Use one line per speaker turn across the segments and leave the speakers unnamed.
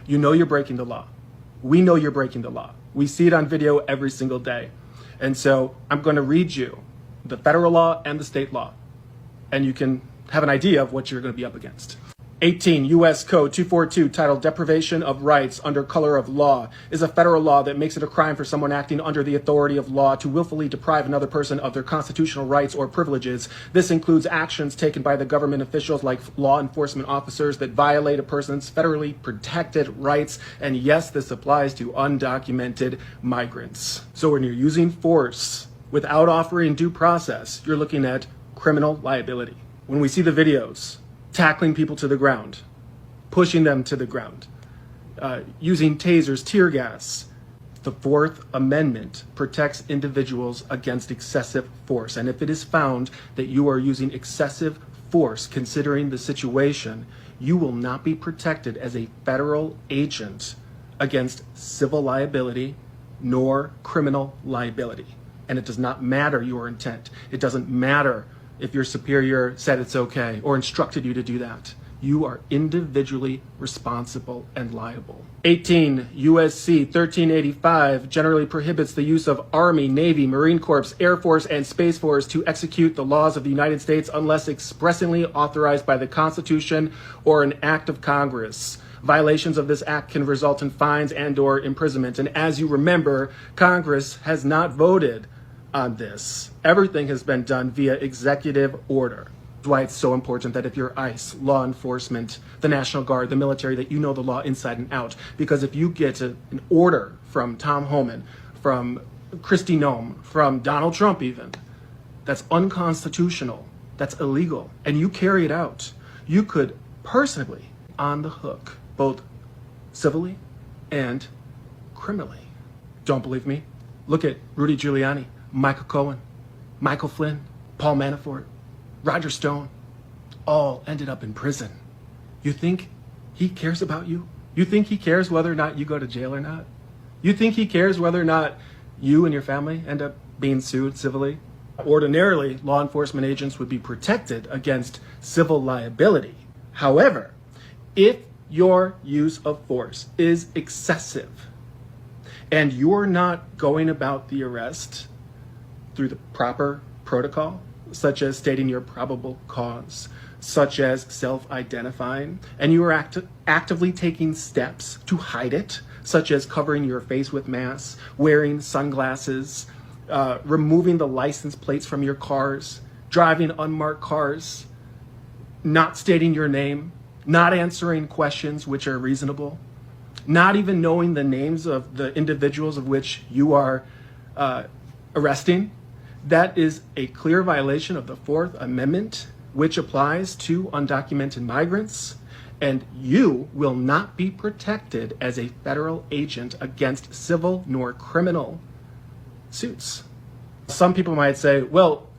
You know you're breaking the law. We know you're breaking the law. We see it on video every single day. And so I'm going to read you the federal law and the state law, and you can have an idea of what you're going to be up against. 18 U.S. Code 242, titled Deprivation of Rights Under Color of Law, is a federal law that makes it a crime for someone acting under the authority of law to willfully deprive another person of their constitutional rights or privileges. This includes actions taken by the government officials like law enforcement officers that violate a person's federally protected rights. And yes, this applies to undocumented migrants. So when you're using force without offering due process, you're looking at criminal liability. When we see the videos, tackling people to the ground, pushing them to the ground, using tasers, tear gas. The Fourth Amendment protects individuals against excessive force. And if it is found that you are using excessive force, considering the situation, you will not be protected as a federal agent against civil liability nor criminal liability. And it does not matter your intent. It doesn't matter if your superior said it's okay or instructed you to do that. You are individually responsible and liable. 18 U.S.C. 1385 generally prohibits the use of Army, Navy, Marine Corps, Air Force, and Space Force to execute the laws of the United States unless expressly authorized by the Constitution or an act of Congress. Violations of this act can result in fines and/or imprisonment. And as you remember, Congress has not voted on this. Everything has been done via executive order. That's why it's so important that if you're ICE, law enforcement, the National Guard, the military, that you know the law inside and out. Because if you get an order from Tom Homan, from Kristi Noem, from Donald Trump even, that's unconstitutional, that's illegal, and you carry it out, you could personally on the hook, both civilly and criminally. Don't believe me? Look at Rudy Giuliani, Michael Cohen, Michael Flynn, Paul Manafort, Roger Stone, all ended up in prison. You think he cares about you? You think he cares whether or not you go to jail or not? You think he cares whether or not you and your family end up being sued civilly? Ordinarily, law enforcement agents would be protected against civil liability. However, if your use of force is excessive and you're not going about the arrest through the proper protocol, such as stating your probable cause, such as self-identifying, and you are actively taking steps to hide it, such as covering your face with masks, wearing sunglasses, removing the license plates from your cars, driving unmarked cars, not stating your name, not answering questions which are reasonable, not even knowing the names of the individuals of which you are arresting, that is a clear violation of the Fourth Amendment, which applies to undocumented migrants, and you will not be protected as a federal agent against civil nor criminal suits. Some people might say, well,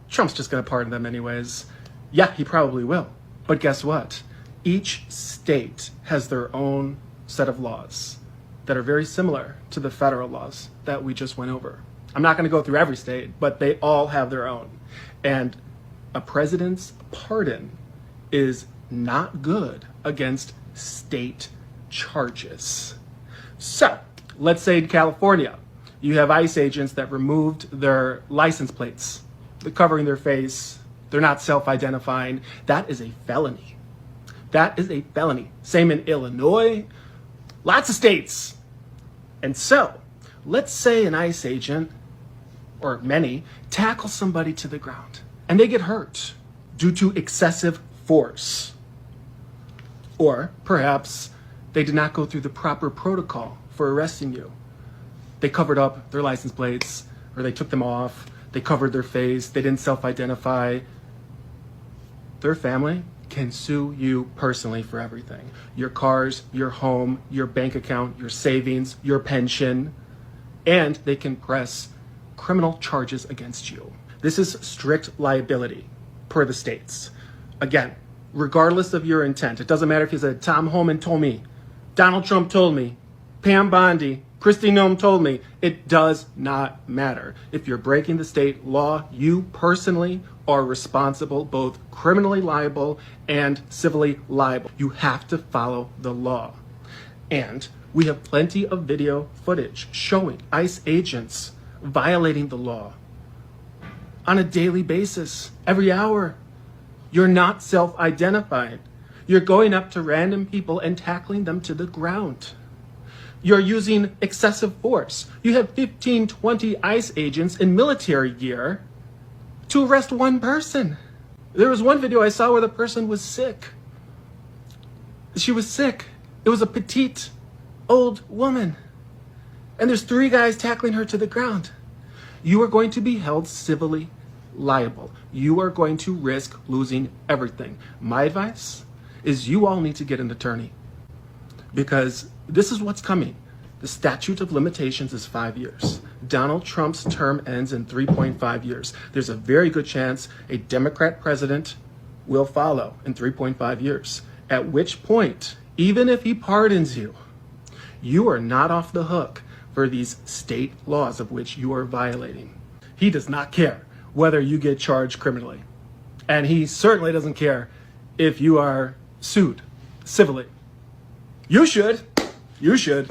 Trump's just going to pardon them anyways. Yeah, he probably will. But guess what? Each state has their own set of laws that are very similar to the federal laws that we just went over. I'm not going to go through every state, but they all have their own. And a president's pardon is not good against state charges. So, let's say in California, you have ICE agents that removed their license plates. They're covering their face. They're not self-identifying. That is a felony. That is a felony. Same in Illinois. Lots of states. And so, let's say an ICE agent, or many, tackle somebody to the ground and they get hurt due to excessive force. Or perhaps they did not go through the proper protocol for arresting you. They covered up their license plates, or they took them off, they covered their face, they didn't self-identify. Their family can sue you personally for everything. Your cars, your home, your bank account, your savings, your pension, and they can press criminal charges against you. This is strict liability per the states. Again, regardless of your intent, it doesn't matter if you said Tom Homan told me, Donald Trump told me, Pam Bondi, Kristi Noem told me. It does not matter. If you're breaking the state law, you personally are responsible, both criminally liable and civilly liable. You have to follow the law. And we have plenty of video footage showing ICE agents violating the law on a daily basis, every hour. You're not self-identified. You're going up to random people and tackling them to the ground. You're using excessive force. You have 15, 20 ICE agents in military gear to arrest one person. There was one video I saw where the person was sick. She was sick. It was a petite, old woman. And there's 3 guys tackling her to the ground. You are going to be held civilly liable. You are going to risk losing everything. My advice is you all need to get an attorney, because this is what's coming. The statute of limitations is 5 years. Donald Trump's term ends in 3.5 years. There's a very good chance a Democrat president will follow in 3.5 years, at which point, even if he pardons you, you are not off the hook for these state laws of which you are violating. He does not care whether you get charged criminally. And he certainly doesn't care if you are sued civilly. You should. You should.